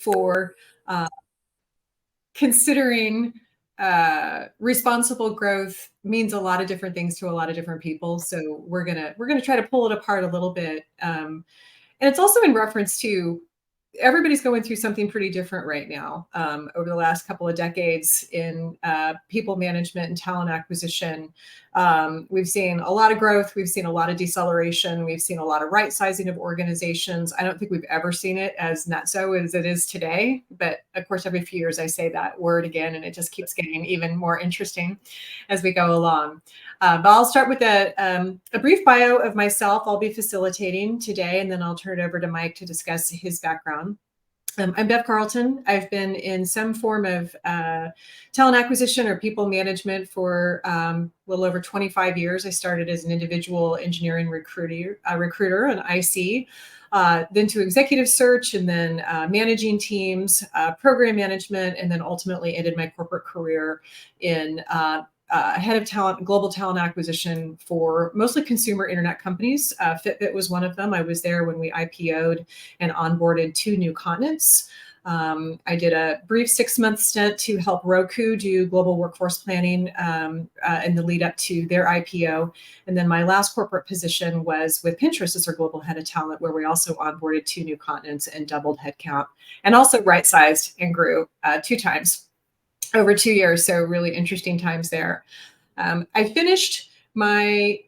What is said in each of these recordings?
for considering responsible growth means a lot of different things to a lot of different people. So we're gonna try to pull it apart a little bit, and it's also in reference to everybody's going through something pretty different right now. Over the last couple of decades in people management and talent acquisition, we've seen a lot of growth. We've seen a lot of deceleration. We've seen a lot of right sizing of organizations. I don't think we've ever seen it as not so as it is today. But of course, every few years I say that word again, and it just keeps getting even more interesting as we go along. But I'll start with a brief bio of myself. I'll be facilitating today, and then I'll turn it over to Mike to discuss his background. I'm Bev Carleton. I've been in some form of talent acquisition or people management for a little over 25 years. I started as an individual engineering recruiter, an IC, then to executive search, and then managing teams, program management, and then ultimately ended my corporate career in head of talent, global talent acquisition for mostly consumer internet companies. Fitbit was one of them. I was there when we IPO'd and onboarded 2 new continents. I did a brief 6-month stint to help Roku do global workforce planning in the lead up to their IPO. And then my last corporate position was with Pinterest as our global head of talent, where we also onboarded 2 new continents and doubled headcount, and also right-sized and grew 2 times over 2 years. So really interesting times there. I finished my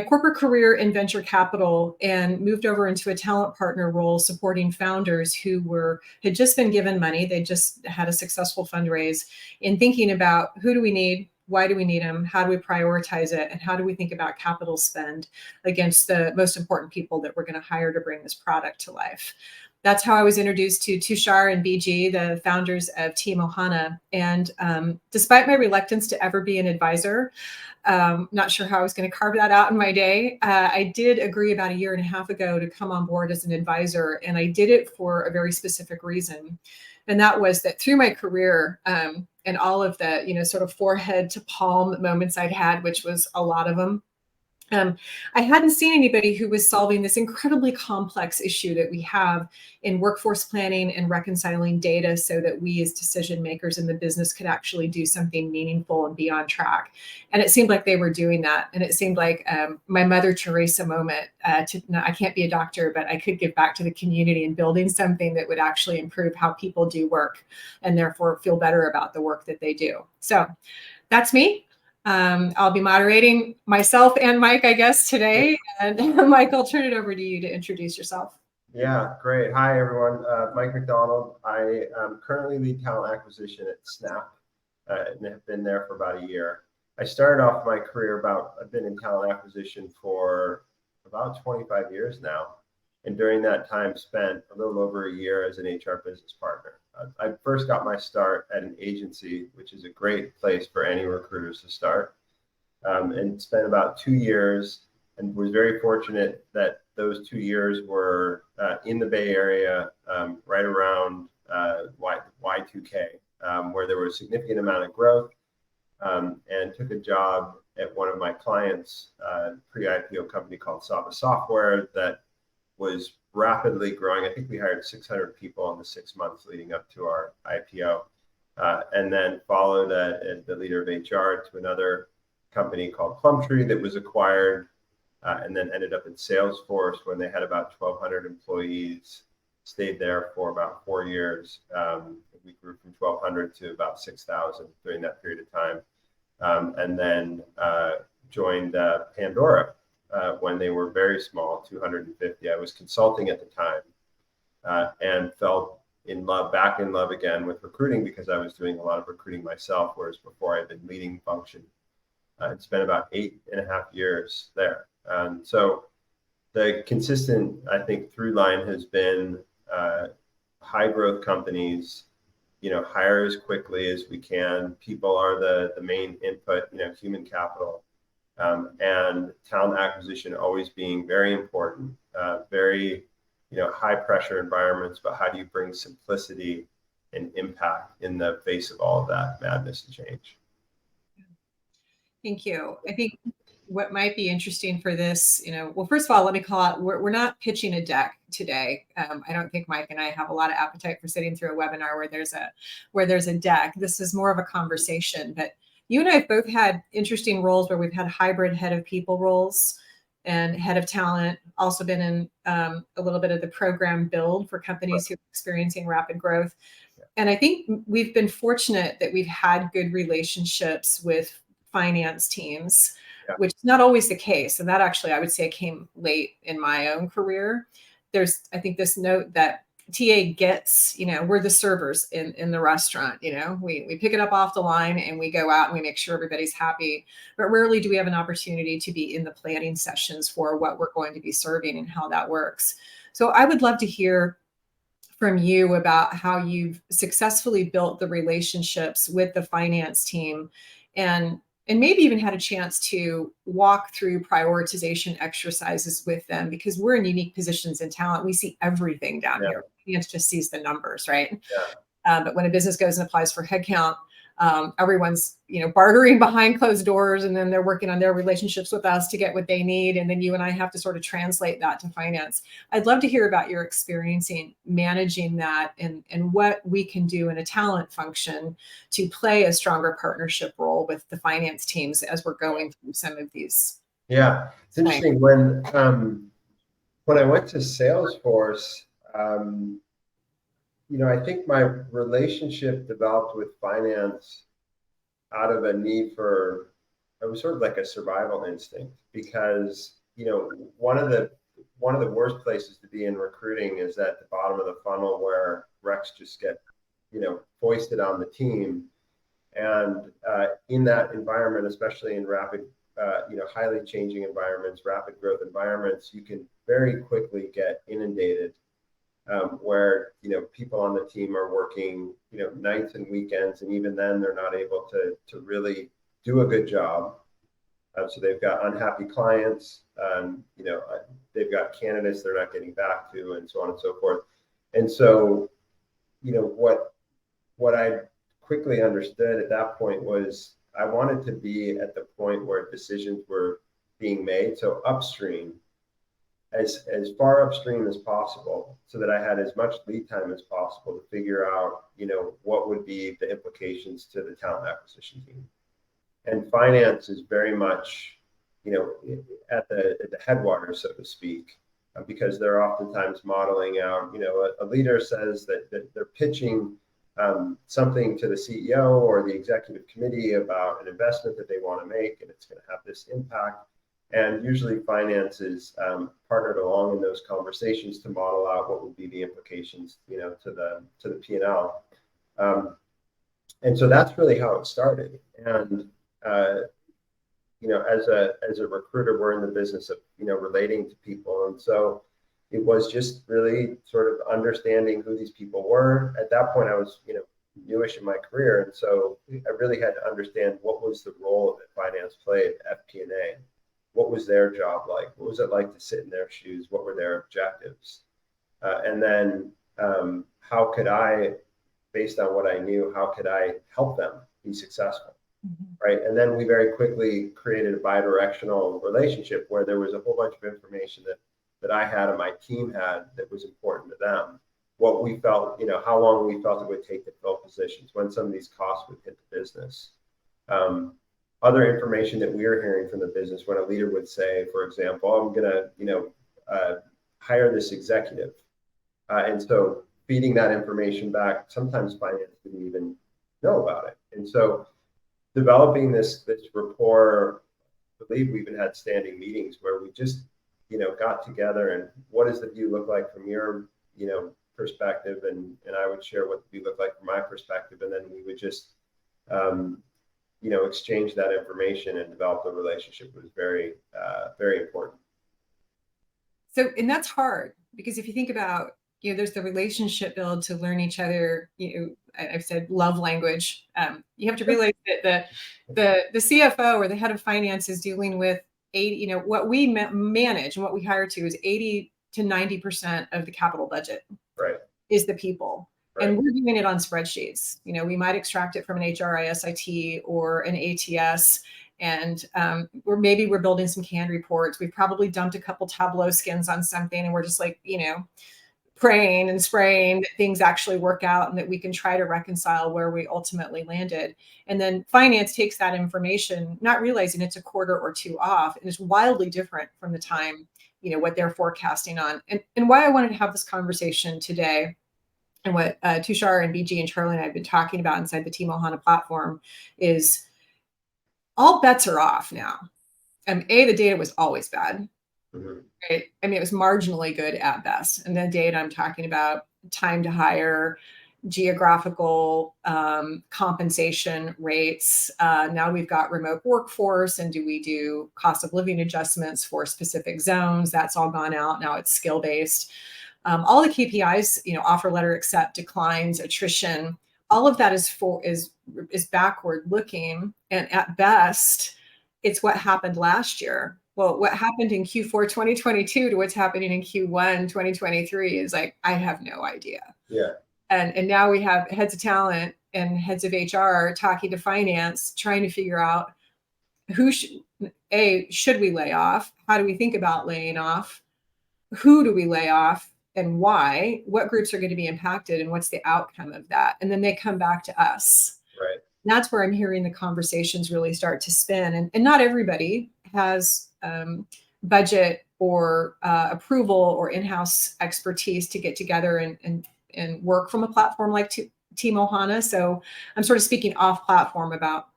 corporate career in venture capital and moved over into a talent partner role supporting founders who had just been given money. They just had a successful fundraise in thinking about who do we need, why do we need them, how do we prioritize it, and how do we think about capital spend against the most important people that we're going to hire to bring this product to life. That's how I was introduced to Tushar and BG, the founders of Team Ohana. And despite my reluctance to ever be an advisor, not sure how I was going to carve that out in my day, I did agree about 1.5 years ago to come on board as an advisor. And I did it for a very specific reason. And that was that through my career and all of the, sort of forehead to palm moments I'd had, which was a lot of them, I hadn't seen anybody who was solving this incredibly complex issue that we have in workforce planning and reconciling data so that we as decision makers in the business could actually do something meaningful and be on track. And it seemed like they were doing that. And it seemed like my Mother Teresa moment I can't be a doctor, but I could give back to the community and building something that would actually improve how people do work and therefore feel better about the work that they do. So that's me. I'll be moderating myself and Mike, I guess, today. And Mike, I'll turn it over to you to introduce yourself. Yeah, great. Hi, everyone. Mike McDonald. I currently lead talent acquisition at Snap and have been there for about 1 year. I started off my career I've been in talent acquisition for about 25 years now. And during that time, spent a little over 1 year as an HR business partner. I first got my start at an agency, which is a great place for any recruiters to start, and spent about 2 years and was very fortunate that those 2 years were in the Bay Area, right around Y2K, where there was a significant amount of growth, and took a job at one of my clients, pre-IPO company called Saba Software that was rapidly growing. I think we hired 600 people in the 6 months leading up to our IPO, and then followed as the leader of HR to another company called Plumtree that was acquired, and then ended up in Salesforce when they had about 1,200 employees. Stayed there for about 4 years. We grew from 1,200 to about 6,000 during that period of time, and then joined Pandora. When they were very small, 250. I was consulting at the time, and fell back in love again with recruiting because I was doing a lot of recruiting myself, whereas before I had been leading function. And spent about 8.5 years there. So the consistent, I think, through line has been high growth companies, hire as quickly as we can. People are the main input, human capital. And talent acquisition always being very important, very, high pressure environments, but how do you bring simplicity and impact in the face of all of that madness and change? Thank you. I think what might be interesting for this, well, first of all, let me call out, we're not pitching a deck today. I don't think Mike and I have a lot of appetite for sitting through a webinar where there's a deck. This is more of a conversation, but you and I have both had interesting roles where we've had hybrid head of people roles and head of talent, also been in a little bit of the program build for companies who are experiencing rapid growth. And I think we've been fortunate that we've had good relationships with finance teams, which is not always the case. And that actually, I would say, came late in my own career. There's, I think, this note that TA gets, we're the servers in the restaurant, we pick it up off the line and we go out and we make sure everybody's happy. But rarely do we have an opportunity to be in the planning sessions for what we're going to be serving and how that works. So I would love to hear from you about how you've successfully built the relationships with the finance team and maybe even had a chance to walk through prioritization exercises with them, because we're in unique positions in talent. We see everything down here. Finance just sees the numbers, right? But when a business goes and applies for headcount, everyone's bartering behind closed doors, and then they're working on their relationships with us to get what they need, and then you and I have to sort of translate that to finance. I'd love to hear about your experience in managing that and what we can do in a talent function to play a stronger partnership role with the finance teams as we're going through some of these. Yeah, it's interesting when I went to Salesforce. I think my relationship developed with finance out of a need for, it was sort of like a survival instinct, because, one of the worst places to be in recruiting is at the bottom of the funnel, where recs just get, foisted on the team. And in that environment, especially in rapid, highly changing environments, rapid growth environments, you can very quickly get inundated. Where people on the team are working nights and weekends, and even then they're not able to really do a good job. So they've got unhappy clients, they've got candidates they're not getting back to, and so on and so forth. And so what I quickly understood at that point was I wanted to be at the point where decisions were being made, so upstream, as far upstream as possible, so that I had as much lead time as possible to figure out, what would be the implications to the talent acquisition team. And finance is very much, at the headwaters, so to speak, because they're oftentimes modeling out, a leader says that they're pitching something to the CEO or the executive committee about an investment that they want to make, and it's going to have this impact. And usually finance is partnered along in those conversations to model out what would be the implications, to the P&L. And so that's really how it started. And as a recruiter, we're in the business of relating to people, and so it was just really sort of understanding who these people were. At that point, I was newish in my career, and so I really had to understand what was the role that finance played at FP&A. What was their job like? What was it like to sit in their shoes? What were their objectives? And then how could I, based on what I knew, how could I help them be successful? Right. And then we very quickly created a bi-directional relationship where there was a whole bunch of information that I had and my team had that was important to them. What we felt, how long we felt it would take to fill positions, when some of these costs would hit the business. Other information that we were hearing from the business, when a leader would say, for example, I'm going to, hire this executive. And so feeding that information back, sometimes finance didn't even know about it. And so developing this rapport, I believe we even had standing meetings where we just, got together and what does the view look like from your, perspective? And I would share what the view looked like from my perspective. And then we would just, exchange that information and develop the relationship. Was very, very important. So, and that's hard, because if you think about, there's the relationship build to learn each other. I've said love language. You have to realize that the CFO or the head of finance is dealing with 80, what we manage and what we hire to is 80 to 90% of the capital budget. Right. Is the people. Right. And we're doing it on spreadsheets. We might extract it from an HRIS IT or an ATS, And maybe we're building some canned reports. We've probably dumped a couple Tableau skins on something, and we're just like, praying and spraying that things actually work out and that we can try to reconcile where we ultimately landed. And then finance takes that information, not realizing it's a quarter or two off, and is wildly different from the time, what they're forecasting on. And why I wanted to have this conversation today, and what Tushar and BG and Charlie and I have been talking about inside the Team Ohana platform, is all bets are off now. The data was always bad. Mm-hmm. Right? I mean, it was marginally good at best. And the data I'm talking about, time to hire, geographical compensation rates. Now we've got remote workforce, and do we do cost of living adjustments for specific zones? That's all gone out. Now it's skill based. All the KPIs, offer letter accept, declines, attrition, all of that is backward looking. And at best, it's what happened last year. Well, what happened in Q4 2022 to what's happening in Q1 2023 is like, I have no idea. Yeah. And now we have heads of talent and heads of HR talking to finance, trying to figure out should we lay off? How do we think about laying off? Who do we lay off and why? What groups are going to be impacted and what's the outcome of that? And then they come back to us. Right. And that's where I'm hearing the conversations really start to spin. And not everybody has budget or approval or in-house expertise to get together and work from a platform like Team Ohana. So I'm sort of speaking off platform about,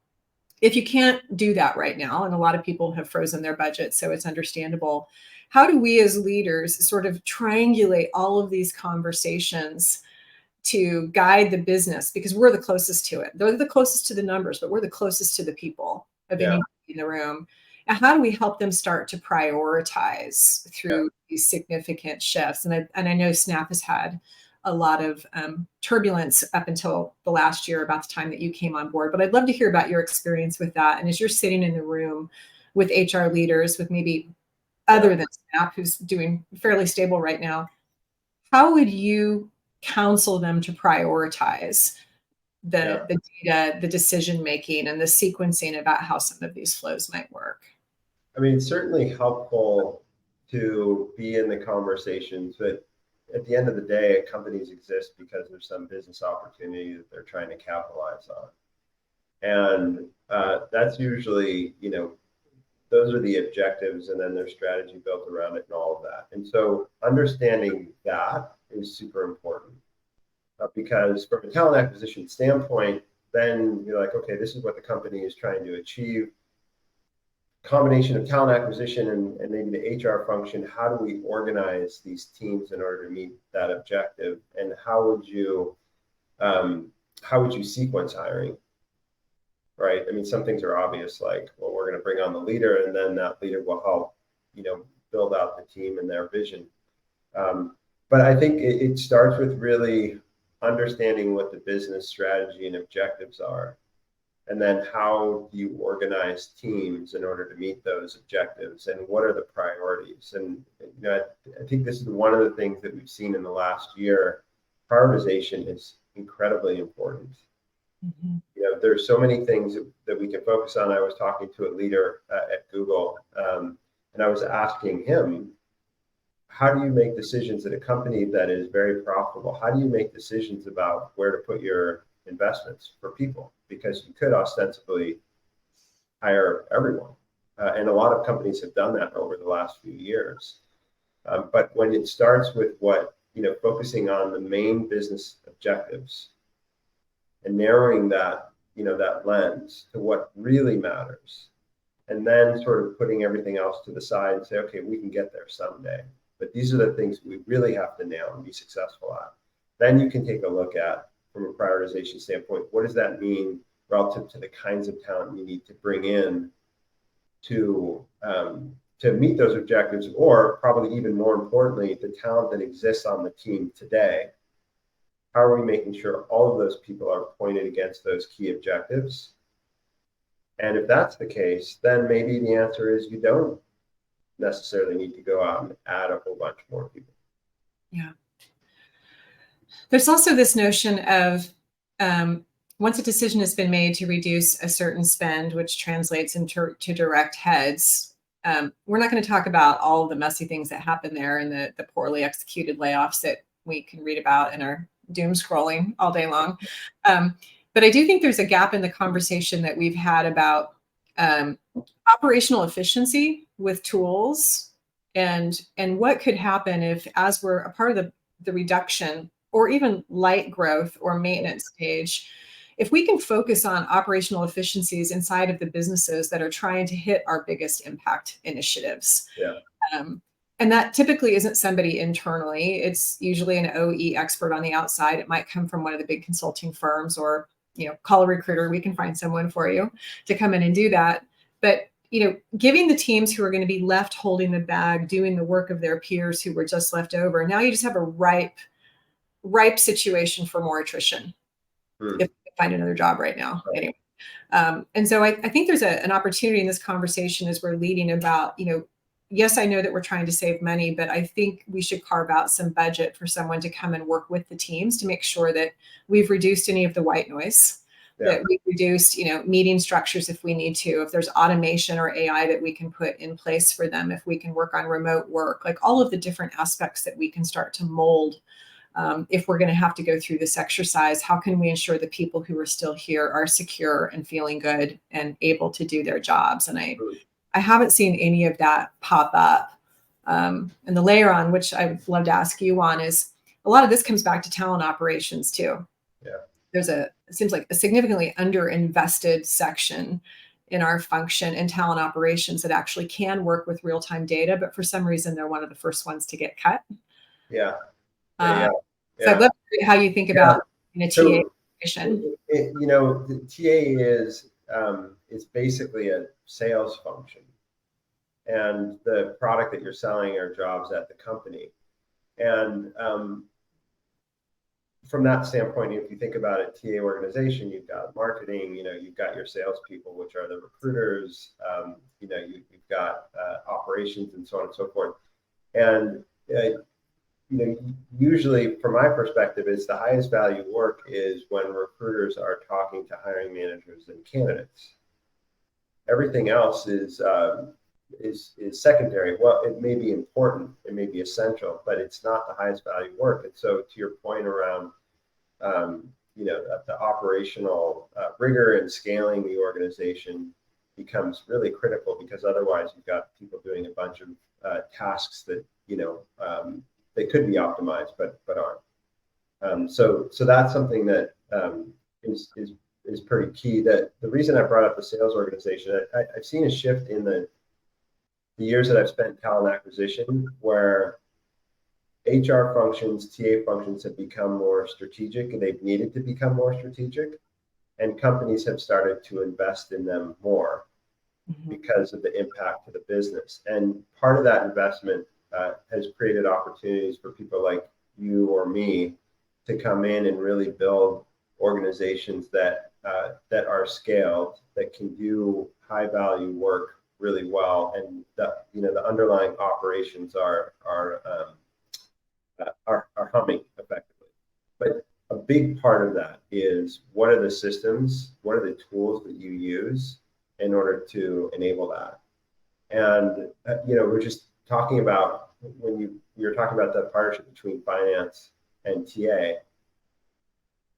if you can't do that right now, and a lot of people have frozen their budget, so it's understandable, how do we as leaders sort of triangulate all of these conversations to guide the business? Because we're the closest to it. They're the closest to the numbers, but we're the closest to the people of anybody in the room. And how do we help them start to prioritize through these significant shifts? And I know Snap has had a lot of turbulence up until the last year, about the time that you came on board. But I'd love to hear about your experience with that. And as you're sitting in the room with HR leaders, with maybe other than Snap, who's doing fairly stable right now, how would you counsel them to prioritize the data, the decision making, and the sequencing about how some of these flows might work? I mean, it's certainly helpful to be in the conversations, but at the end of the day, companies exist because there's some business opportunity that they're trying to capitalize on. And that's usually, those are the objectives, and then their strategy built around it and all of that. And so understanding that is super important, because from a talent acquisition standpoint, then you're like, okay, this is what the company is trying to achieve. Combination of talent acquisition and maybe the HR function, how do we organize these teams in order to meet that objective? And how would you sequence hiring? Right? I mean, some things are obvious, like, well, we're going to bring on the leader, and then that leader will help, build out the team and their vision. But I think it starts with really understanding what the business strategy and objectives are. And then how do you organize teams in order to meet those objectives, and what are the priorities? And I think this is one of the things that we've seen in the last year. Prioritization is incredibly important. Mm-hmm. There's so many things that we can focus on. I was talking to a leader at Google, and I was asking him, how do you make decisions at a company that is very profitable? How do you make decisions about where to put your investments for people? Because you could ostensibly hire everyone. And a lot of companies have done that over the last few years. But when it starts with focusing on the main business objectives and narrowing that, that lens to what really matters, and then sort of putting everything else to the side and say, okay, we can get there someday, but these are the things we really have to nail and be successful at. Then you can take a look at, from a prioritization standpoint, what does that mean relative to the kinds of talent you need to bring in to meet those objectives, or probably even more importantly, the talent that exists on the team today. How are we making sure all of those people are pointed against those key objectives? And if that's the case, then maybe the answer is you don't necessarily need to go out and add a whole bunch more people. Yeah. There's also this notion of once a decision has been made to reduce a certain spend, which translates into direct heads, we're not going to talk about all of the messy things that happen there and the poorly executed layoffs that we can read about in our doom scrolling all day long. But I do think there's a gap in the conversation that we've had about operational efficiency with tools and what could happen if, as we're a part of the reduction or even light growth or maintenance stage, if we can focus on operational efficiencies inside of the businesses that are trying to hit our biggest impact initiatives. Yeah. And that typically isn't somebody internally. It's usually an OE expert on the outside. It might come from one of the big consulting firms, or, call a recruiter. We can find someone for you to come in and do that. But, giving the teams who are going to be left holding the bag, doing the work of their peers who were just left over, now you just have a ripe situation for more attrition. If they find another job right now. Right. Anyway. And so I think there's an opportunity in this conversation as we're leading about, yes, I know that we're trying to save money, but I think we should carve out some budget for someone to come and work with the teams to make sure that we've reduced any of the white noise, that we've reduced, meeting structures if we need to, if there's automation or AI that we can put in place for them, if we can work on remote work, like all of the different aspects that we can start to mold. If we're going to have to go through this exercise, how can we ensure the people who are still here are secure and feeling good and able to do their jobs? And I haven't seen any of that pop up. And the layer on which I'd love to ask you on is a lot of this comes back to talent operations too. Yeah. There's it seems like a significantly underinvested section in our function in talent operations that actually can work with real-time data, but for some reason they're one of the first ones to get cut. Yeah. So I'd love to hear how you think about TA operation. The TA is basically a sales function, and the product that you're selling are jobs at the company. And from that standpoint, if you think about a TA organization, you've got marketing, you've got your salespeople, which are the recruiters, you've got operations and so on and so forth. And usually from my perspective, it's the highest value work is when recruiters are talking to hiring managers and candidates. Everything else is secondary. Well, it may be important, it may be essential, but it's not the highest value work. And so to your point around, the operational rigor and scaling the organization becomes really critical, because otherwise you've got people doing a bunch of tasks that, they could be optimized, but aren't. So that's something that is pretty key. That the reason I brought up the sales organization, I've seen a shift in the years that I've spent in talent acquisition, where HR functions, TA functions have become more strategic, and they've needed to become more strategic, and companies have started to invest in them more because of the impact to the business. And part of that investment has created opportunities for people like you or me to come in and really build organizations that are scaled, that can do high value work really well, and the underlying operations are humming effectively. But a big part of that is, what are the systems, what are the tools that you use in order to enable that? And we're just talking about, when you're talking about that partnership between finance and TA,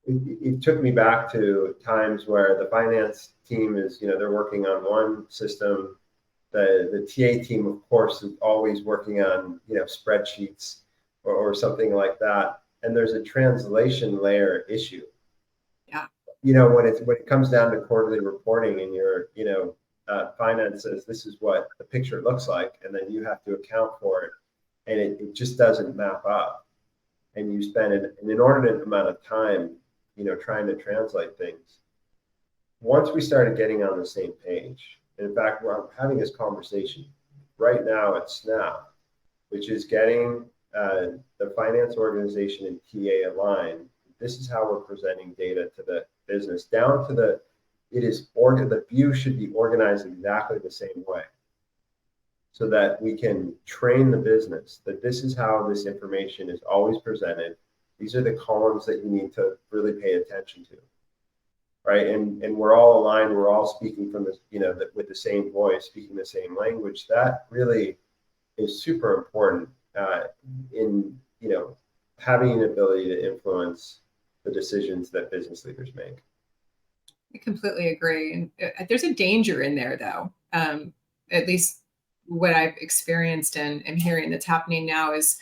it took me back to times where the finance team is, they're working on one system. The TA team, of course, is always working on, spreadsheets or something like that. And there's a translation layer issue. Yeah. When it comes down to quarterly reporting, and your, finance says this is what the picture looks like, and then you have to account for it, and it just doesn't map up. And you spend an inordinate amount of time, trying to translate things. Once we started getting on the same page, and in fact, we're having this conversation right now at Snap, which is getting the finance organization and TA aligned. This is how we're presenting data to the business, down to the view should be organized exactly the same way, so that we can train the business that this is how this information is always presented. These are the columns that you need to really pay attention to. right? And we're all aligned. We're all speaking from with the same voice, speaking the same language. That really is super important in having an ability to influence the decisions that business leaders make. I completely agree. And there's a danger in there, though. At least what I've experienced and hearing that's happening now is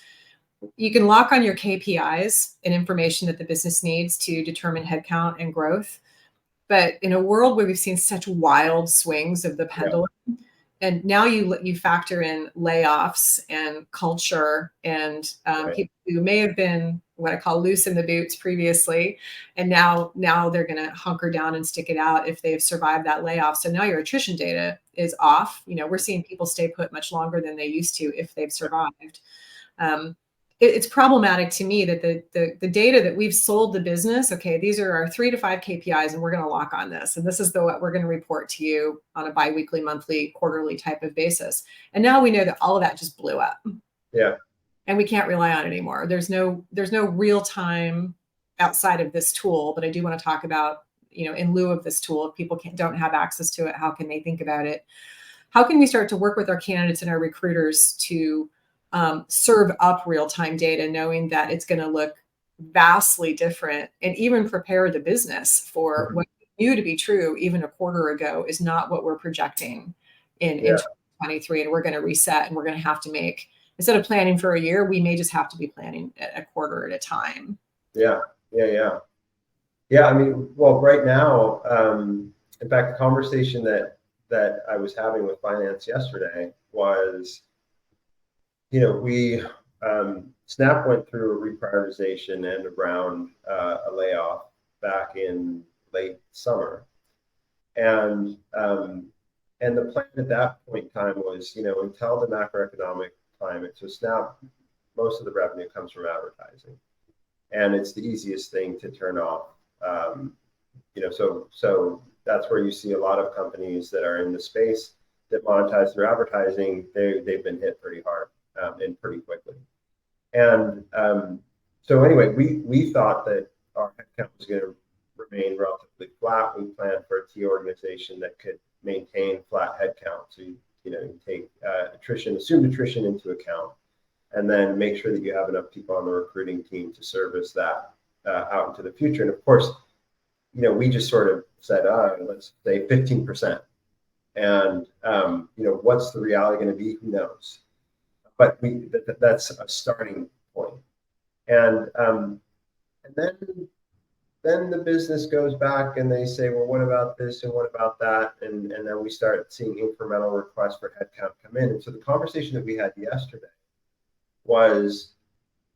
you can lock on your KPIs and information that the business needs to determine headcount and growth. But in a world where we've seen such wild swings of the pendulum, and now you factor in layoffs and culture and Right. people who may have been what I call loose in the boots previously, and now they're going to hunker down and stick it out if they've survived that layoff. So now your attrition data is off. We're seeing people stay put much longer than they used to if they've survived. It's problematic to me that the data that we've sold the business, okay, these are our 3 to 5 KPIs, and we're going to lock on this. And this is what we're going to report to you on a biweekly, monthly, quarterly type of basis. And now we know that all of that just blew up. Yeah. And we can't rely on it anymore. There's no real time outside of this tool, but I do want to talk about, in lieu of this tool, if people don't have access to it, how can they think about it? How can we start to work with our candidates and our recruiters to serve up real-time data, knowing that it's going to look vastly different, and even prepare the business for what we knew to be true even a quarter ago is not what we're projecting in 2023. And we're going to reset, and we're going to have to make, instead of planning for a year, we may just have to be planning a quarter at a time. Yeah. I mean, well, right now, in fact, the conversation that I was having with finance yesterday was, we Snap went through a reprioritization and around a layoff back in late summer, and the plan at that point in time was, until the macroeconomic climate. So Snap, most of the revenue comes from advertising, and it's the easiest thing to turn off. So that's where you see a lot of companies that are in the space that monetize their advertising. They've been hit pretty hard. And pretty quickly. And so anyway, we thought that our headcount was going to remain relatively flat. We planned for a T organization that could maintain flat headcount. So you take assumed attrition into account, and then make sure that you have enough people on the recruiting team to service that out into the future. And of course, we just sort of said, let's say 15%. And what's the reality going to be? Who knows? But that's a starting point. And then the business goes back and they say, well, what about this and what about that? And then we start seeing incremental requests for headcount come in. And so the conversation that we had yesterday was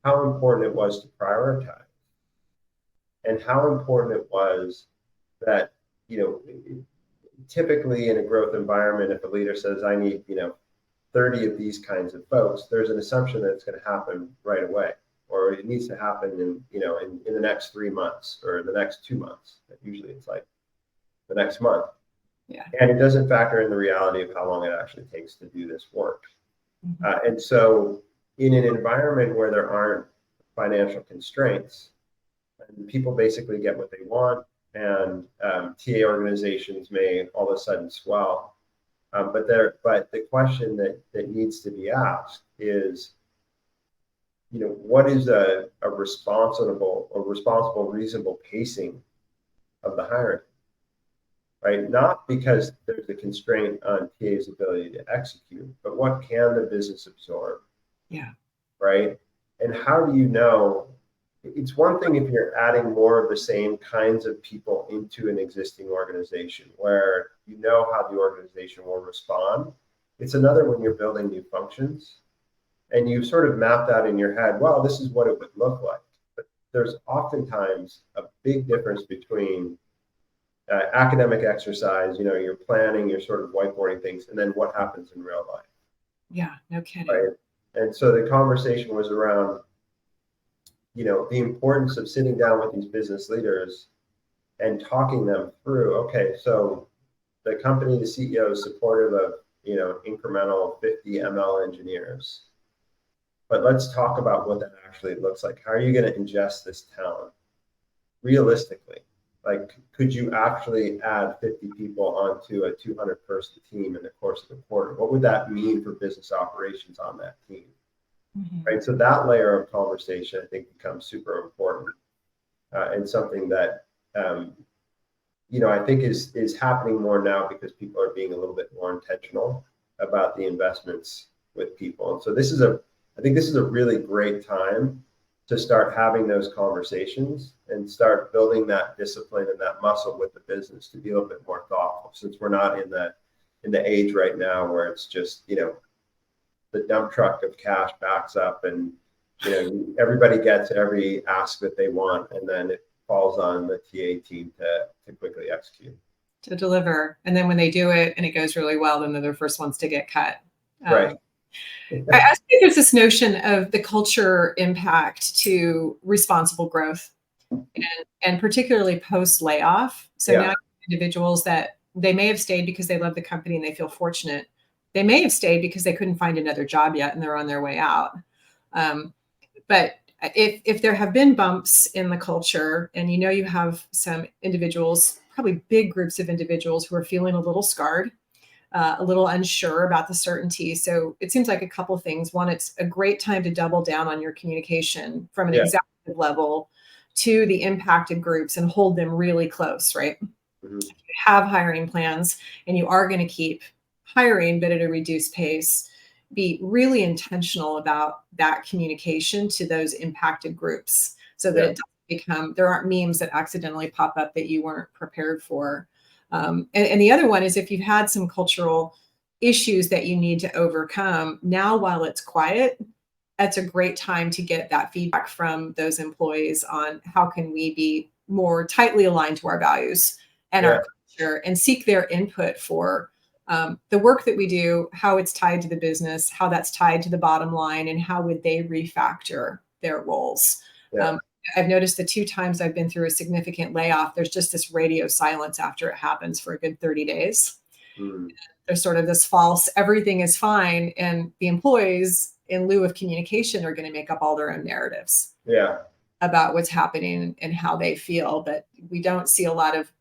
how important it was to prioritize, and how important it was that, typically in a growth environment, if a leader says, I need, 30 of these kinds of folks, there's an assumption that it's going to happen right away, or it needs to happen in the next 3 months or the next 2 months. Usually it's like the next month. Yeah. And it doesn't factor in the reality of how long it actually takes to do this work. Mm-hmm. And so in an environment where there aren't financial constraints, and people basically get what they want, and TA organizations may all of a sudden swell. But the question that needs to be asked is, what is a responsible, reasonable pacing of the hiring, right? Not because there's a constraint on TA's ability to execute, but what can the business absorb? Yeah. Right. And how do you know? It's one thing if you're adding more of the same kinds of people into an existing organization where you know how the organization will respond. It's another when you're building new functions and you sort of mapped out in your head, well, this is what it would look like. But there's oftentimes a big difference between academic exercise, you're planning, you're sort of whiteboarding things, and then what happens in real life. Yeah, no kidding. Right? And so the conversation was around, the importance of sitting down with these business leaders and talking them through, okay, so the company, the CEO is supportive of, incremental 50 ML engineers. But let's talk about what that actually looks like. How are you going to ingest this talent realistically? Like, could you actually add 50 people onto a 200-person team in the course of the quarter? What would that mean for business operations on that team? Mhm. Right. So that layer of conversation, I think, becomes super important, and something that, I think is happening more now because people are being a little bit more intentional about the investments with people. And so I think this is a really great time to start having those conversations and start building that discipline and that muscle with the business to be a little bit more thoughtful, since we're not in the age right now where it's just, the dump truck of cash backs up, and everybody gets every ask that they want, and then it falls on the TA team to quickly execute. To deliver. And then when they do it and it goes really well, then they're the first ones to get cut. Right. I think there's this notion of the culture impact to responsible growth, and particularly post layoff. So now individuals that they may have stayed because they love the company and they feel fortunate. They may have stayed because they couldn't find another job yet and they're on their way out. But if there have been bumps in the culture, and you have some individuals, probably big groups of individuals, who are feeling a little scarred, a little unsure about the certainty. So it seems like a couple of things. One, it's a great time to double down on your communication from an executive level to the impacted groups and hold them really close, right? Mm-hmm. If you have hiring plans and you are going to keep hiring, but at a reduced pace, be really intentional about that communication to those impacted groups so that it doesn't become, there aren't memes that accidentally pop up that you weren't prepared for. And the other one is, if you've had some cultural issues that you need to overcome, now while it's quiet, that's a great time to get that feedback from those employees on how can we be more tightly aligned to our values and our culture, and seek their input for the work that we do, how it's tied to the business, how that's tied to the bottom line, and how would they refactor their roles. I've noticed the 2 times I've been through a significant layoff, there's just this radio silence after it happens for a good 30 days. There's sort of this false, everything is fine. And the employees, in lieu of communication, are going to make up all their own narratives about what's happening and how they feel. But we don't see a lot of,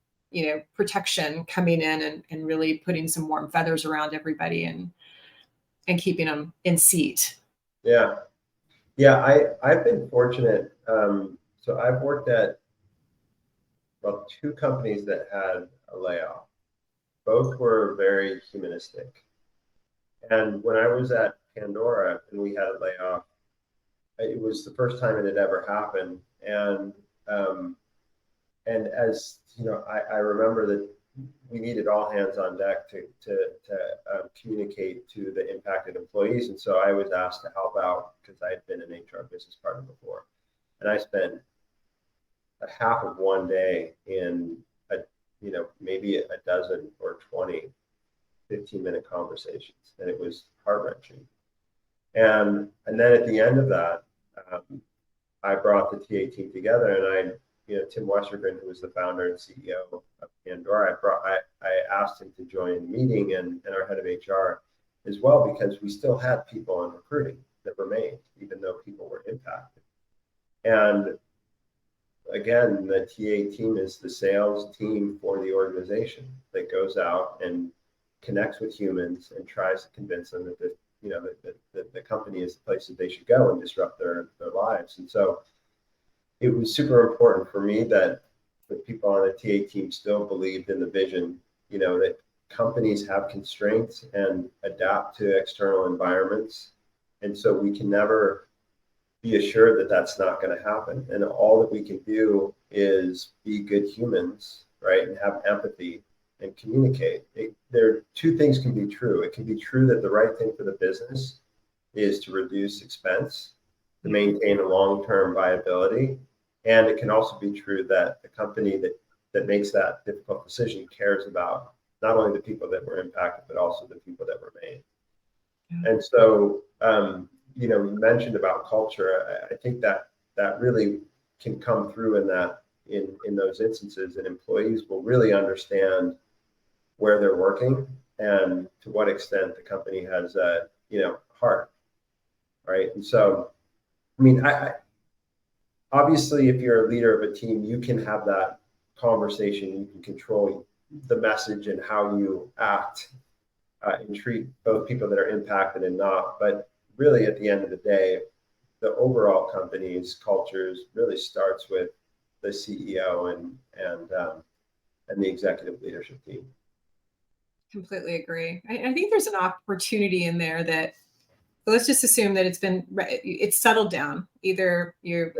protection coming in and really putting some warm feathers around everybody and keeping them in seat. I've been fortunate. So I've worked at 2 companies that had a layoff. Both were very humanistic. And when I was at Pandora and we had a layoff, it was the first time it had ever happened. And as I remember that we needed all hands on deck to communicate to the impacted employees. And so I was asked to help out because I had been an HR business partner before. And I spent a half of one day in maybe a dozen or 20 15-minute conversations, and it was heart-wrenching. And then at the end of that, I brought the TA team together, and Tim Westergren, who was the founder and CEO of Pandora, I asked him to join the meeting, and our head of HR as well, because we still had people in recruiting that remained, even though people were impacted. And again, the TA team is the sales team for the organization that goes out and connects with humans and tries to convince them that the company is the place that they should go and disrupt their lives. And so it was super important for me that the people on the TA team still believed in the vision, that companies have constraints and adapt to external environments. And so we can never be assured that that's not going to happen. And all that we can do is be good humans, right? And have empathy and communicate. There 2 things can be true. It can be true that the right thing for the business is to reduce expense, to maintain a long-term viability. And it can also be true that the company that makes that difficult decision cares about not only the people that were impacted, but also the people that remain. And so, you mentioned about culture. I think that really can come through in those instances, and employees will really understand where they're working and to what extent the company has a heart, right? And so, I mean, I obviously, if you're a leader of a team, you can have that conversation. You can control the message and how you act and treat both people that are impacted and not. But really, at the end of the day, the overall company's cultures really starts with the CEO and the executive leadership team. Completely agree. I think there's an opportunity in there that, let's just assume that it's settled down. Either you've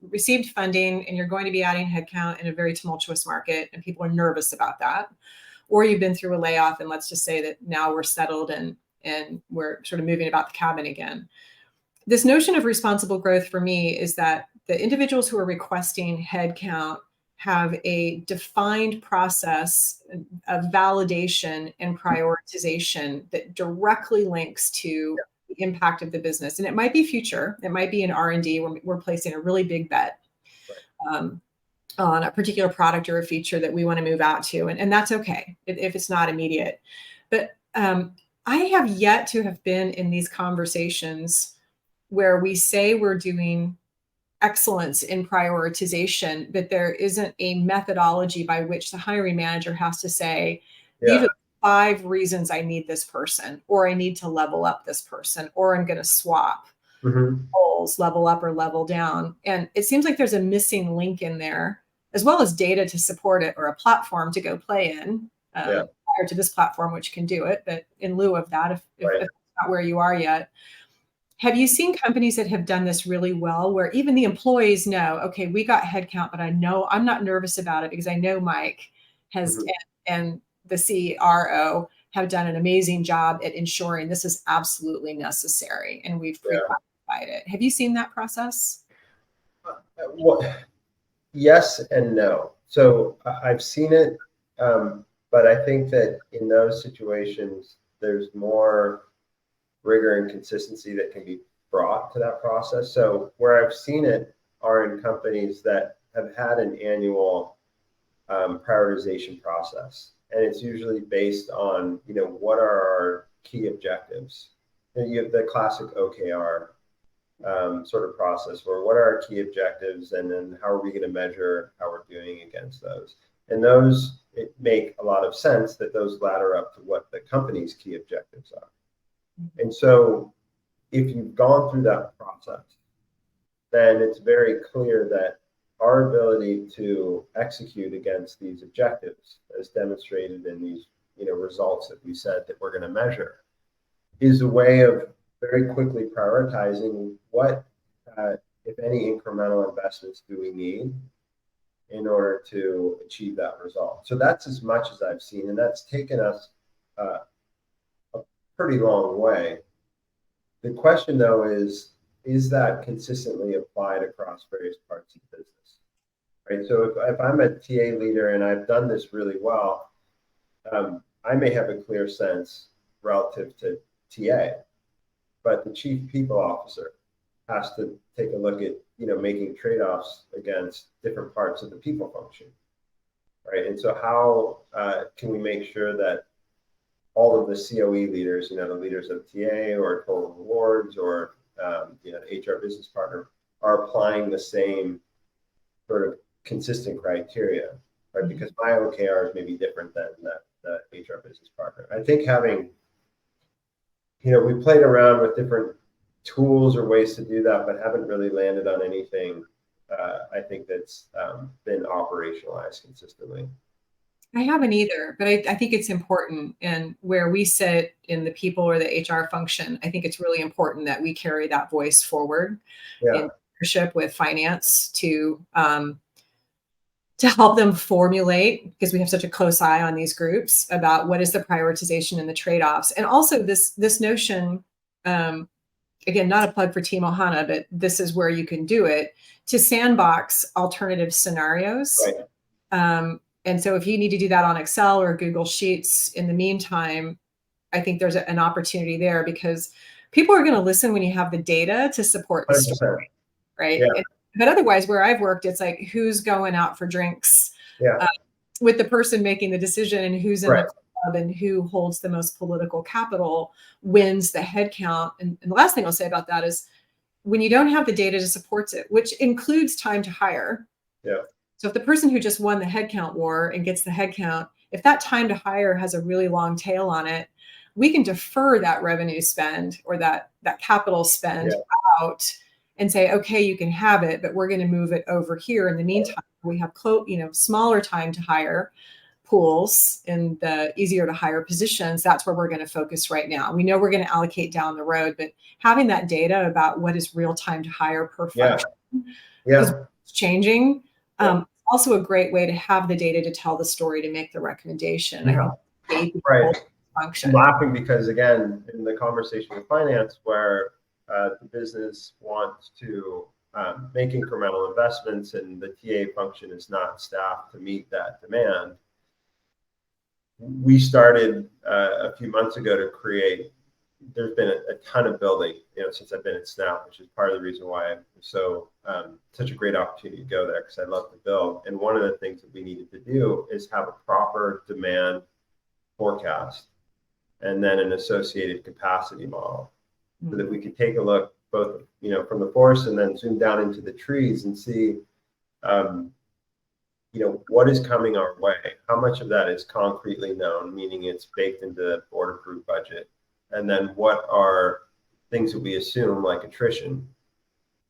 received funding and you're going to be adding headcount in a very tumultuous market and people are nervous about that, or you've been through a layoff and let's just say that now we're settled and we're sort of moving about the cabin again. This notion of responsible growth for me is that the individuals who are requesting headcount have a defined process of validation and prioritization that directly links to the impact of the business. And it might be future, it might be in R&D when we're placing a really big bet on a particular product or a feature that we want to move out to. And that's okay if it's not immediate. But I have yet to have been in these conversations where we say we're doing excellence in prioritization, but there isn't a methodology by which the hiring manager has to say, these are 5 reasons I need this person, or I need to level up this person, or I'm going to swap roles, level up or level down. And it seems like there's a missing link in there, as well as data to support it or a platform to go play in prior to this platform, which can do it. But in lieu of that, if it's not where you are yet, have you seen companies that have done this really well, where even the employees know, okay, we got headcount, but I know I'm not nervous about it because I know Mike has and the CRO have done an amazing job at ensuring this is absolutely necessary, and we've pre-qualified it. Have you seen that process? Well, yes and no. So I've seen it, but I think that in those situations, there's more rigor and consistency that can be brought to that process. So where I've seen it are in companies that have had an annual prioritization process, and it's usually based on what are our key objectives. And you have the classic OKR sort of process, where what are our key objectives, and then how are we going to measure how we're doing against those. And those make a lot of sense that those ladder up to what the company's key objectives are. And so if you've gone through that process, then it's very clear that our ability to execute against these objectives, as demonstrated in these results that we said that we're going to measure, is a way of very quickly prioritizing what, if any, incremental investments do we need in order to achieve that result. So that's as much as I've seen, and that's taken us pretty long way. The question, though, is that consistently applied across various parts of the business, right? So if I'm a TA leader and I've done this really well, I may have a clear sense relative to TA, but the chief people officer has to take a look at making trade-offs against different parts of the people function, right? And so how can we make sure that all of the COE leaders, the leaders of TA or total rewards or the HR business partner, are applying the same sort of consistent criteria, right? Because my OKRs may be different than the HR business partner. I think having, we played around with different tools or ways to do that, but haven't really landed on anything, I think, that's been operationalized consistently. I haven't either, but I think it's important. And where we sit in the people or the HR function, I think it's really important that we carry that voice forward in partnership with finance to help them formulate, because we have such a close eye on these groups, about what is the prioritization and the trade-offs. And also this notion, again, not a plug for Team Ohana, but this is where you can do it, to sandbox alternative scenarios. Right. And so if you need to do that on Excel or Google Sheets in the meantime, I think there's an opportunity there, because people are going to listen when you have the data to support the story, right? Yeah. But otherwise, where I've worked, it's like, who's going out for drinks with the person making the decision, and who's in the club, and who holds the most political capital wins the head count. And the last thing I'll say about that is, when you don't have the data to support it, which includes time to hire. Yeah. So if the person who just won the headcount war and gets the headcount, if that time to hire has a really long tail on it, we can defer that revenue spend or that capital spend out and say, okay, you can have it, but we're going to move it over here. In the meantime, we have smaller time to hire pools in the easier to hire positions. That's where we're going to focus right now. We know we're going to allocate down the road, but having that data about what is real time to hire per function, because it's changing. Also a great way to have the data to tell the story, to make the recommendation. I think function. I'm laughing because, again, in the conversation with finance, where the business wants to make incremental investments and the TA function is not staffed to meet that demand, we started a few months ago to create. There's been a ton of building, since I've been at Snap, which is part of the reason why I'm such a great opportunity to go there, because I love to build. And one of the things that we needed to do is have a proper demand forecast and then an associated capacity model, so that we could take a look both, from the forest and then zoom down into the trees and see, what is coming our way, how much of that is concretely known, meaning it's baked into the board approved budget, and then what are things that we assume, like attrition.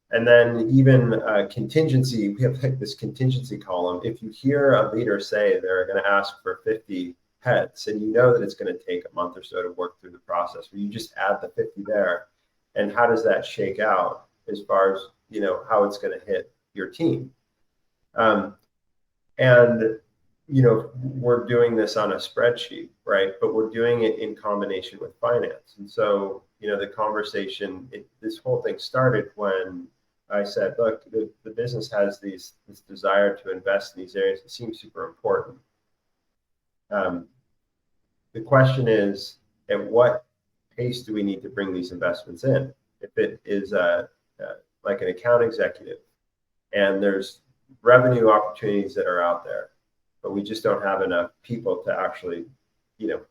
And then even contingency, we have like this contingency column. If you hear a leader say they're going to ask for 50 heads, and you know that it's going to take a month or so to work through the process, where you just add the 50 there, and how does that shake out as far as, how it's going to hit your team. And we're doing this on a spreadsheet, right? But we're doing it in combination with finance. And so, the conversation, this whole thing started when I said, look, the business has this desire to invest in these areas that seem super important. The question is, at what pace do we need to bring these investments in? If it is like an account executive, and there's revenue opportunities that are out there, but we just don't have enough people to actually,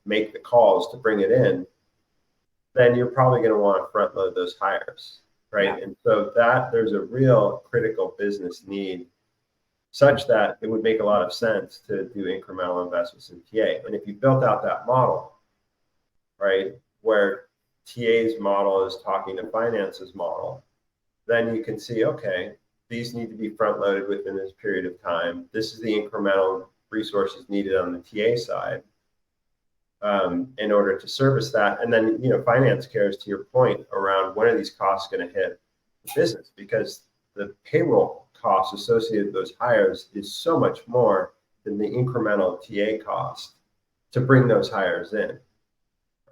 make the calls to bring it in, then you're probably going to want to front load those hires, right? Yeah. And so there's a real critical business need, such that it would make a lot of sense to do incremental investments in TA. And if you built out that model, right, where TA's model is talking to finance's model, then you can see, okay, these need to be front loaded within this period of time. This is the incremental resources needed on the TA side in order to service that. And then, finance cares, to your point, around when are these costs going to hit the business, because the payroll costs associated with those hires is so much more than the incremental TA cost to bring those hires in,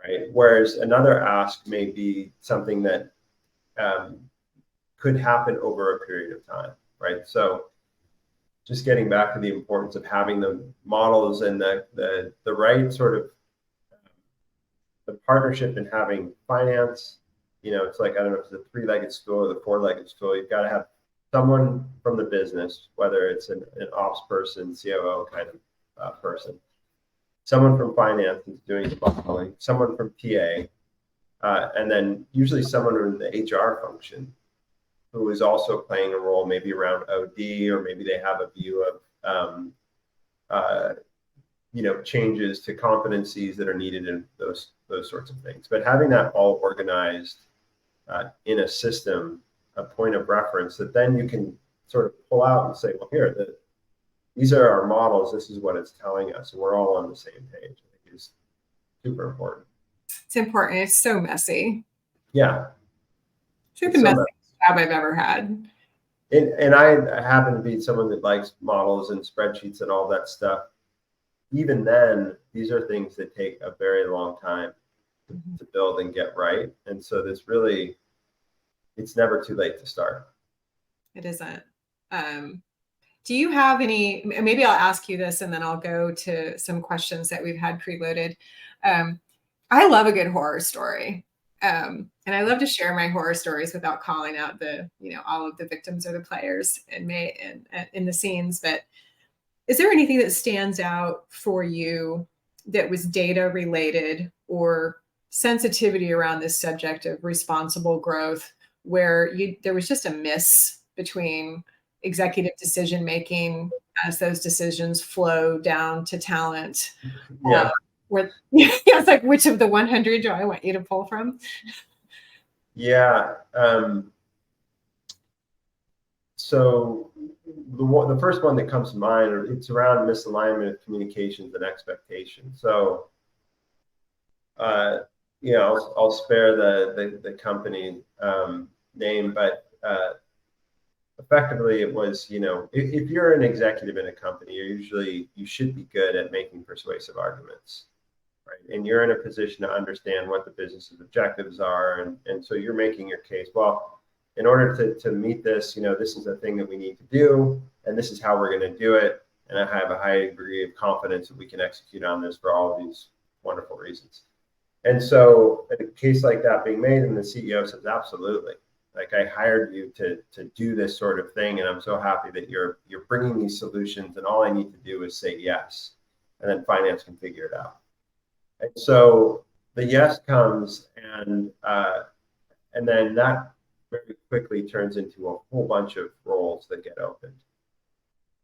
right? Whereas another ask may be something that could happen over a period of time, right? So just getting back to the importance of having the models and the right sort of the partnership in having finance, it's like, I don't know if it's a three-legged stool or the four-legged stool. You've got to have someone from the business, whether it's an ops person, COO kind of person, someone from finance is doing the modeling, someone from TA, and then usually someone in the HR function who is also playing a role, maybe around OD, or maybe they have a view of, changes to competencies that are needed in those sorts of things. But having that all organized in a system, a point of reference that then you can sort of pull out and say, well, here, these are our models. This is what it's telling us. And we're all on the same page. I think is super important. It's important. It's so messy. Yeah. It's the messiest job I've ever had. And I happen to be someone that likes models and spreadsheets and all that stuff. Even then, these are things that take a very long time to build and get right. And so it's never too late to start. It isn't. Do you have any, maybe I'll ask you this and then I'll go to some questions that we've had preloaded. I love a good horror story. And I love to share my horror stories without calling out all of the victims or the players in the scenes. But is there anything that stands out for you that was data related or sensitivity around this subject of responsible growth, where there was just a miss between executive decision making as those decisions flow down to talent. Yeah. Where it's like, which of the 100 do I want you to pull from? Yeah. So the first one that comes to mind, it's around misalignment of communications and expectations. So, I'll spare the company name, but effectively it was, if you're an executive in a company, you should be good at making persuasive arguments, right? And you're in a position to understand what the business's objectives are, and so you're making your case. Well, in order to meet this, this is the thing that we need to do, and this is how we're going to do it. And I have a high degree of confidence that we can execute on this for all of these wonderful reasons. And so a case like that being made, and the CEO says, absolutely. Like, I hired you to do this sort of thing, and I'm so happy that you're bringing these solutions, and all I need to do is say yes, and then finance can figure it out. And so the yes comes, and then that very quickly turns into a whole bunch of roles that get opened,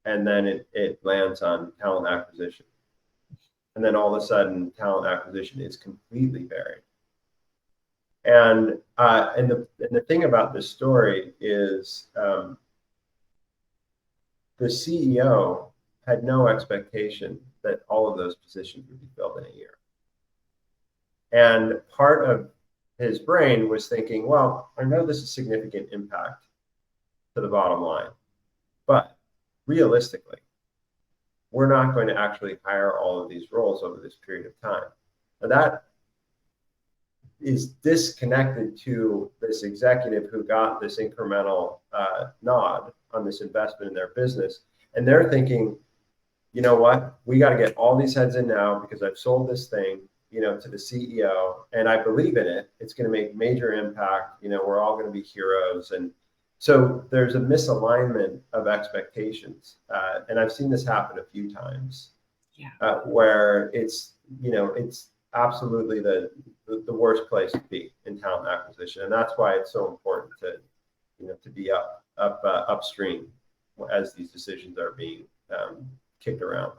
and then it lands on talent acquisition, and then all of a sudden talent acquisition is completely buried. And the thing about this story is the CEO had no expectation that all of those positions would be filled in a year. And part of his brain was thinking, well, I know this is significant impact to the bottom line, but realistically, we're not going to actually hire all of these roles over this period of time. And that is disconnected to this executive who got this incremental nod on this investment in their business. And they're thinking, you know what, we got to get all these heads in now because I've sold this thing, to the CEO, and I believe in it. It's going to make major impact. We're all going to be heroes. And so there's a misalignment of expectations. And I've seen this happen a few times. Yeah. Where it's absolutely the worst place to be in talent acquisition. And that's why it's so important to be upstream as these decisions are being kicked around.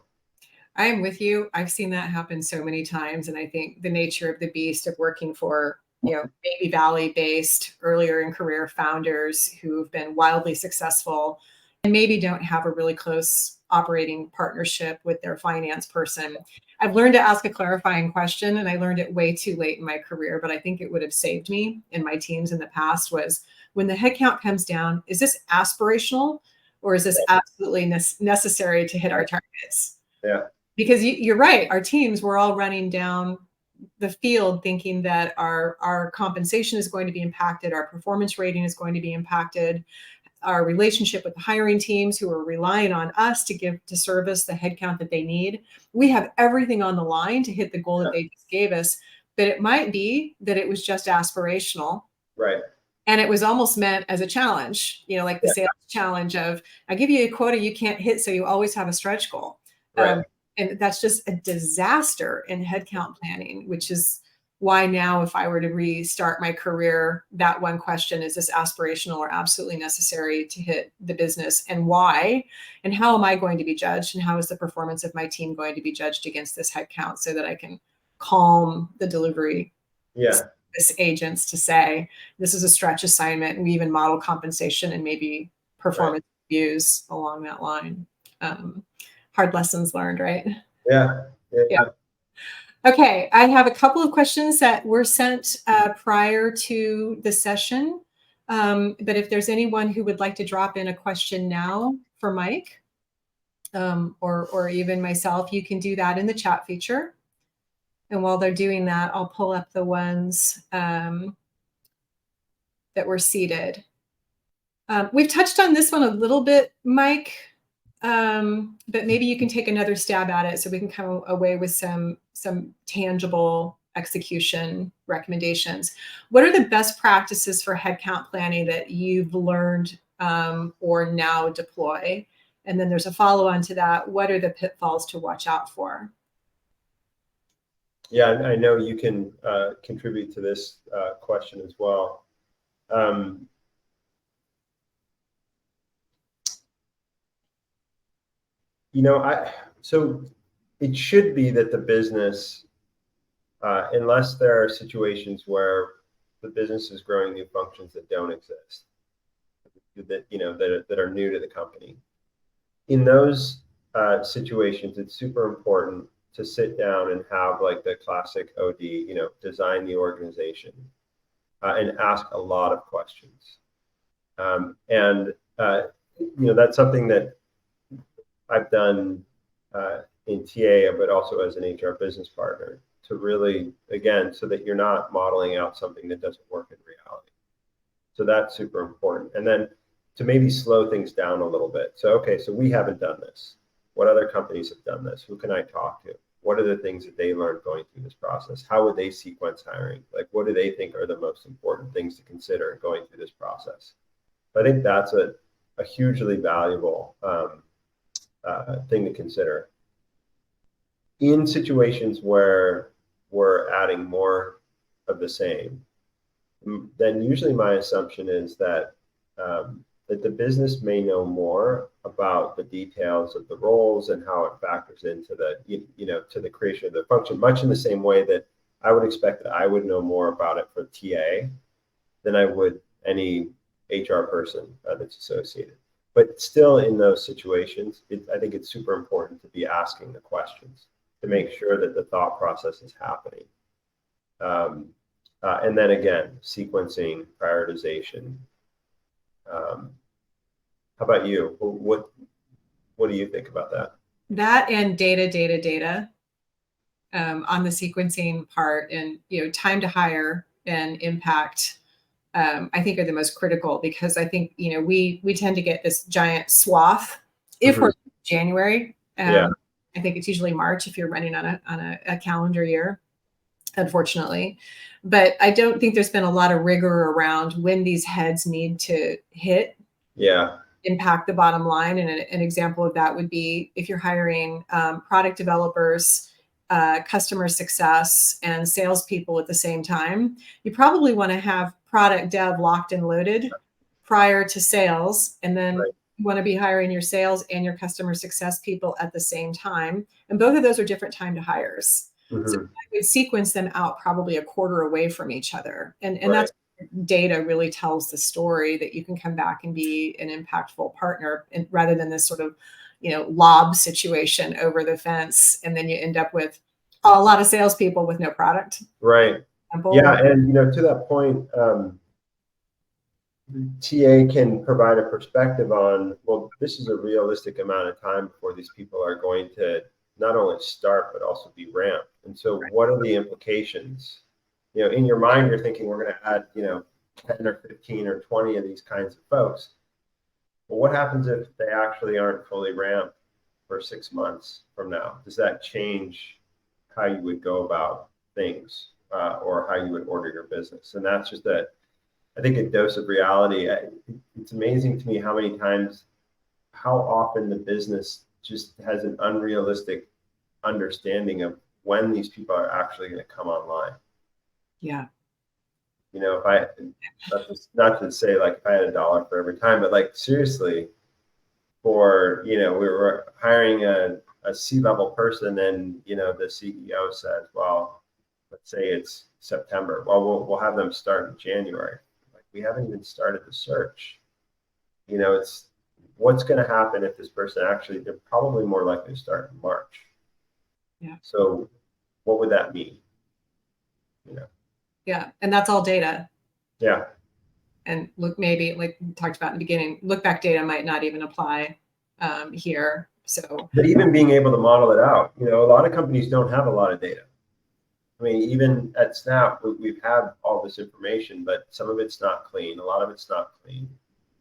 I am with you. I've seen that happen so many times. And I think the nature of the beast of working for, Baby Valley based earlier in career founders who've been wildly successful and maybe don't have a really close operating partnership with their finance person. I've learned to ask a clarifying question, and I learned it way too late in my career, but I think it would have saved me in my teams in the past, was when the headcount comes down, is this aspirational or is this absolutely necessary to hit our targets? Yeah. Because you're right, our teams were all running down the field thinking that our compensation is going to be impacted, our performance rating is going to be impacted, our relationship with the hiring teams who are relying on us to service the headcount that they need. We have everything on the line to hit the goal that they just gave us, but it might be that it was just aspirational. Right. And it was almost meant as a challenge, like the sales challenge of, I give you a quota you can't hit, so you always have a stretch goal. Right. And that's just a disaster in headcount planning, which is why now, if I were to restart my career, that one question, is this aspirational or absolutely necessary to hit the business, and why? And how am I going to be judged? And how is the performance of my team going to be judged against this headcount, so that I can calm the delivery agents to say, this is a stretch assignment. And we even model compensation and maybe performance reviews along that line. Hard lessons learned, right? Yeah. Okay, I have a couple of questions that were sent prior to the session. But if there's anyone who would like to drop in a question now for Mike, or even myself, you can do that in the chat feature. And while they're doing that, I'll pull up the ones that were seated. We've touched on this one a little bit, Mike. But maybe you can take another stab at it so we can come away with some tangible execution recommendations. What are the best practices for headcount planning that you've learned or now deploy? And then there's a follow-on to that. What are the pitfalls to watch out for? Yeah, I know you can contribute to this question as well. So it should be that the business, unless there are situations where the business is growing new functions that don't exist, that are new to the company. In those situations, it's super important to sit down and have like the classic OD, design the organization and ask a lot of questions. And that's something that I've done in TA, but also as an HR business partner, to really, again, so that you're not modeling out something that doesn't work in reality. So that's super important. And then to maybe slow things down a little bit. So, okay, so we haven't done this. What other companies have done this? Who can I talk to? What are the things that they learned going through this process? How would they sequence hiring? Like, what do they think are the most important things to consider going through this process? I think that's a hugely valuable thing to consider. In situations where we're adding more of the same, then usually my assumption is that that the business may know more about the details of the roles and how it factors into the to the creation of the function, much in the same way that I would expect that I would know more about it for TA than I would any HR person that's associated. But still, in those situations, I think it's super important to be asking the questions to make sure that the thought process is happening. And then again, sequencing, prioritization. How about you? What do you think about that? That and data on the sequencing part, and time to hire and impact, I think are the most critical, because I think we tend to get this giant swath if we're January. Yeah. I think it's usually March if you're running on a calendar year, unfortunately. But I don't think there's been a lot of rigor around when these heads need to hit. Yeah. Impact the bottom line. And an example of that would be if you're hiring product developers, customer success, and salespeople at the same time. You probably want to have product dev locked and loaded prior to sales, and then you want to be hiring your sales and your customer success people at the same time. And both of those are different time to hires. Mm-hmm. So I would sequence them out probably a quarter away from each other. And that's data really tells the story that you can come back and be an impactful partner, and rather than this sort of lob situation over the fence, and then you end up with a lot of salespeople with no product. Right. Yeah, and to that point, TA can provide a perspective on, well, this is a realistic amount of time before these people are going to not only start but also be ramped. And so, what are the implications? In your mind, you're thinking we're going to add 10 or 15 or 20 of these kinds of folks. Well, what happens if they actually aren't fully ramped for 6 months from now? Does that change how you would go about things or how you would order your business? And that's just I think a dose of reality. It's amazing to me how often the business just has an unrealistic understanding of when these people are actually going to come online. Yeah. If I, not to say like if I had $1 for every time, but like seriously, for, we were hiring a C-level person, and, the CEO says, well, let's say it's September. Well, we'll have them start in January. Like, we haven't even started the search. It's what's going to happen if this person they're probably more likely to start in March. Yeah. So what would that mean? Yeah. And that's all data. Yeah. And look, maybe like we talked about in the beginning, look back data might not even apply here. So, but even being able to model it out, a lot of companies don't have a lot of data. I mean, even at Snap, we've had all this information, but some of it's not clean. A lot of it's not clean.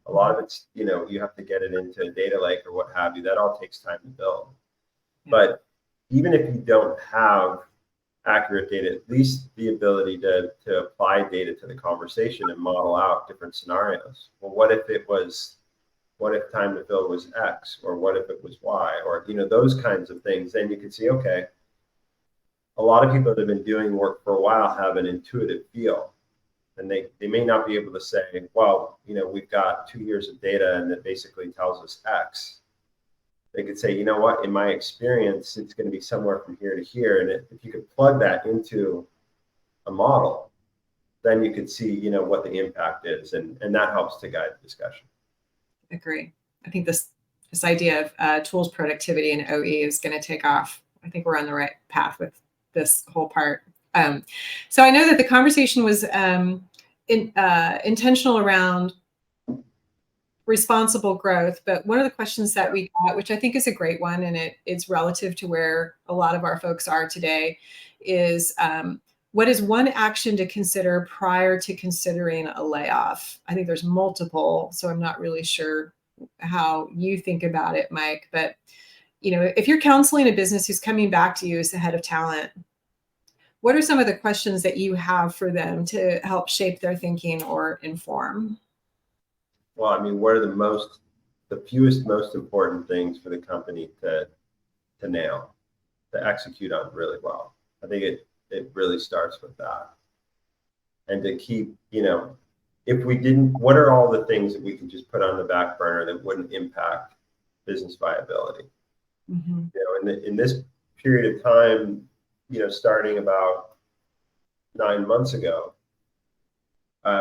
A lot of it's, you have to get it into a data lake or what have you. That all takes time to build. Yeah. But even if you don't have accurate data, at least the ability to apply data to the conversation and model out different scenarios. Well, what if time to fill was X, or what if it was Y, or those kinds of things? Then you can see, okay, a lot of people that have been doing work for a while have an intuitive feel, and they may not be able to say, well, we've got 2 years of data and that basically tells us X. they could say, you know what, in my experience, it's going to be somewhere from here to here. And if you could plug that into a model, then you could see, you know, what the impact is. And that helps to guide the discussion. Agree. I think this idea of tools productivity and OE is going to take off. I think we're on the right path with this whole part. So I know that the conversation was intentional around responsible growth, but one of the questions that we got, which I think is a great one, and it's relative to where a lot of our folks are today, is what is one action to consider prior to considering a layoff? I think there's multiple, so I'm not really sure how you think about it, Mike, but you know, if you're counseling a business who's coming back to you as the head of talent, what are some of the questions that you have for them to help shape their thinking or inform? Well, I mean, what are the fewest most important things for the company to nail, to execute on really well? I think it really starts with that. And to keep, you know, if we didn't, what are all the things that we could just put on the back burner that wouldn't impact business viability? Mm-hmm. You know, in this period of time, you know, starting about 9 months ago,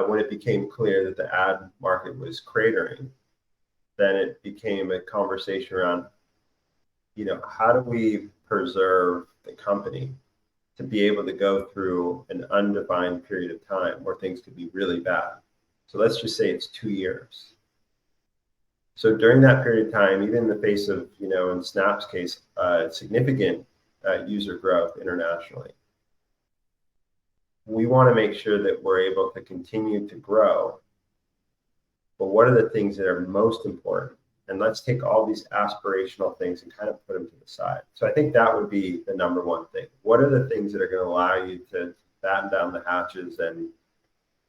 when it became clear that the ad market was cratering, then it became a conversation around, you know, how do we preserve the company to be able to go through an undefined period of time where things could be really bad. So let's just say it's 2 years. So during that period of time, even in the face of, you know, in Snap's case, significant user growth internationally, we want to make sure that we're able to continue to grow. But what are the things that are most important? And let's take all these aspirational things and kind of put them to the side. So I think that would be the number one thing. What are the things that are going to allow you to batten down the hatches and,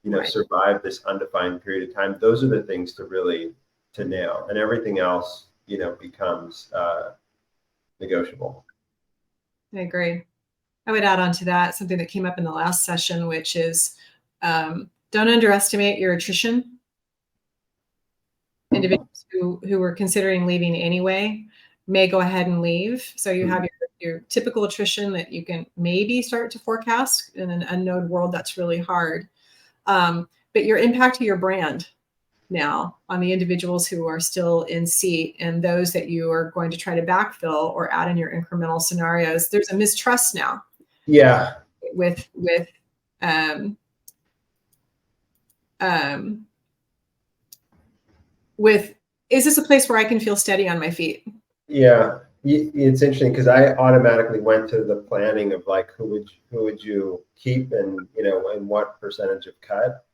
you know, survive this undefined period of time? Those are the things to nail, and everything else, you know, becomes negotiable. I agree. I would add on to that something that came up in the last session, which is don't underestimate your attrition. Individuals who were considering leaving anyway may go ahead and leave. So you have your typical attrition that you can maybe start to forecast in an unknown world. That's really hard. But your impact to your brand now on the individuals who are still in seat and those that you are going to try to backfill or add in your incremental scenarios, there's a mistrust now. Yeah. With is this a place where I can feel steady on my feet? Yeah, it's interesting because I automatically went to the planning of like who would you keep and, you know, and what percentage of cut.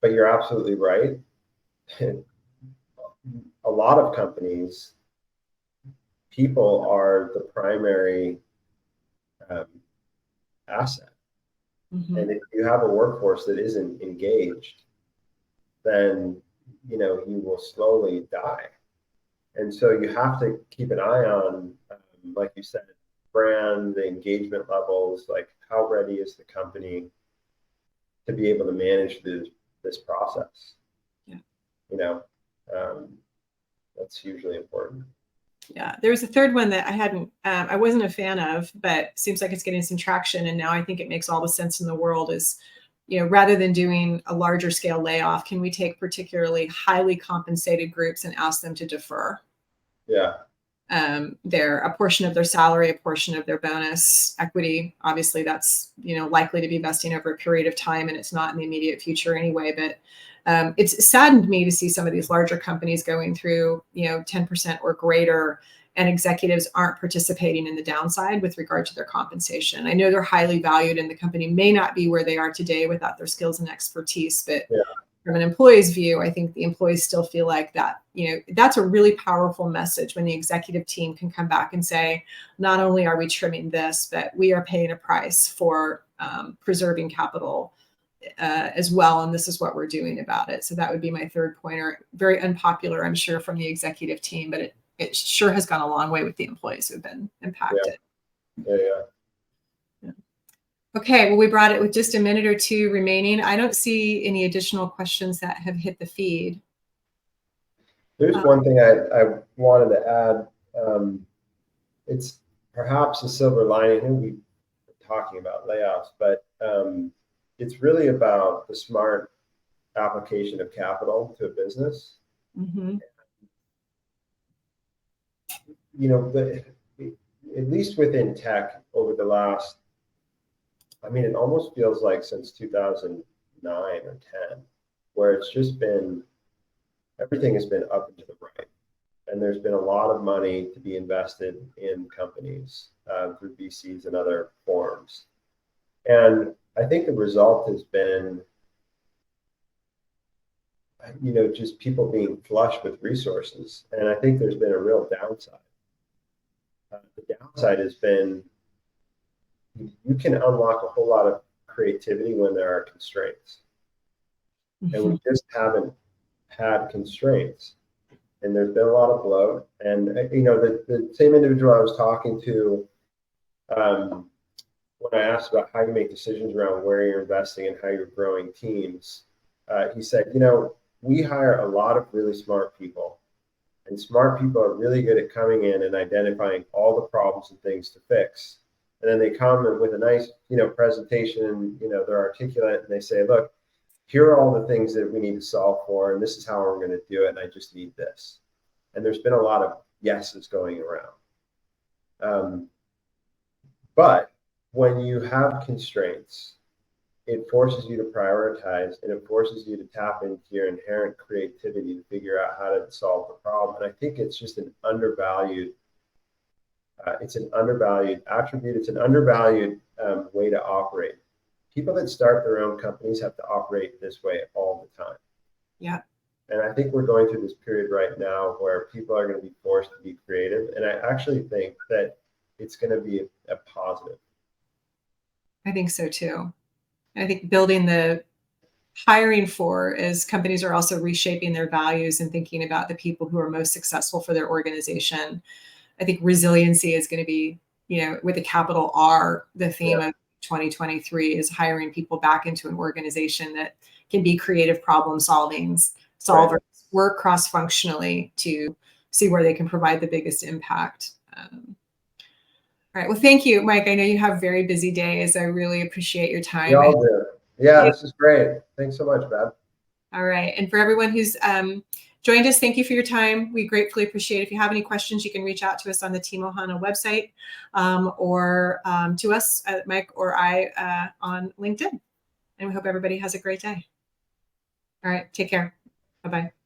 But you're absolutely right. A lot of companies, people are the primary asset. Mm-hmm. And if you have a workforce that isn't engaged, then, you know, you will slowly die. And so you have to keep an eye on, like you said, brand, the engagement levels, like how ready is the company to be able to manage this process? Yeah. You know, that's hugely important. Yeah, there was a third one that I wasn't a fan of, but seems like it's getting some traction. And now I think it makes all the sense in the world is, you know, rather than doing a larger scale layoff, can we take particularly highly compensated groups and ask them to defer? Yeah. A portion of their salary, a portion of their bonus, equity. Obviously that's, you know, likely to be vesting over a period of time and it's not in the immediate future anyway, but it's saddened me to see some of these larger companies going through, you know, 10% or greater, and executives aren't participating in the downside with regard to their compensation. I know they're highly valued and the company may not be where they are today without their skills and expertise, but from an employee's view, I think the employees still feel like that, you know, that's a really powerful message when the executive team can come back and say, not only are we trimming this, but we are paying a price for preserving capital as well. And this is what we're doing about it. So that would be my third pointer. Very unpopular, I'm sure, from the executive team, but it sure has gone a long way with the employees who've been impacted. Yeah. Okay, well, we brought it with just a minute or two remaining. I don't see any additional questions that have hit the feed. There's one thing I wanted to add. It's perhaps a silver lining. I think we were talking about layoffs, but it's really about the smart application of capital to a business. Mm-hmm. You know, at least within tech over the last, I mean, it almost feels like since 2009 or 10, where it's just been, everything has been up and to the right. And there's been a lot of money to be invested in companies through VCs and other forms. And I think the result has been, you know, just people being flush with resources. And I think there's been a real downside. The downside has been you can unlock a whole lot of creativity when there are constraints. Mm-hmm. And we just haven't had constraints. And there's been a lot of bloat. And, you know, the same individual I was talking to, when I asked about how you make decisions around where you're investing and how you're growing teams, he said, you know, we hire a lot of really smart people. And smart people are really good at coming in and identifying all the problems and things to fix. And then they come with a nice, you know, presentation, you know, they're articulate and they say, look, here are all the things that we need to solve for, and this is how we're going to do it, and I just need this. And there's been a lot of yeses going around. But when you have constraints, it forces you to prioritize and it forces you to tap into your inherent creativity to figure out how to solve the problem. And I think it's just an undervalued, it's an undervalued attribute. It's an undervalued way to operate. People that start their own companies have to operate this way all the time. Yeah. And I think we're going through this period right now where people are going to be forced to be creative. And I actually think that it's going to be a positive. I think so too. I think building the hiring for as companies are also reshaping their values and thinking about the people who are most successful for their organization. I think resiliency is going to be, you know, with a capital R, the theme of 2023 is hiring people back into an organization that can be creative problem solvers, right, work cross-functionally to see where they can provide the biggest impact. All right. Well, thank you, Mike. I know you have very busy days. I really appreciate your time. We all do. Yeah, this is great. Thanks so much, Bev. All right. And for everyone who's joined us, thank you for your time. We gratefully appreciate it. If you have any questions, you can reach out to us on the Team Ohana website or to us, Mike or I, on LinkedIn. And we hope everybody has a great day. All right. Take care. Bye-bye.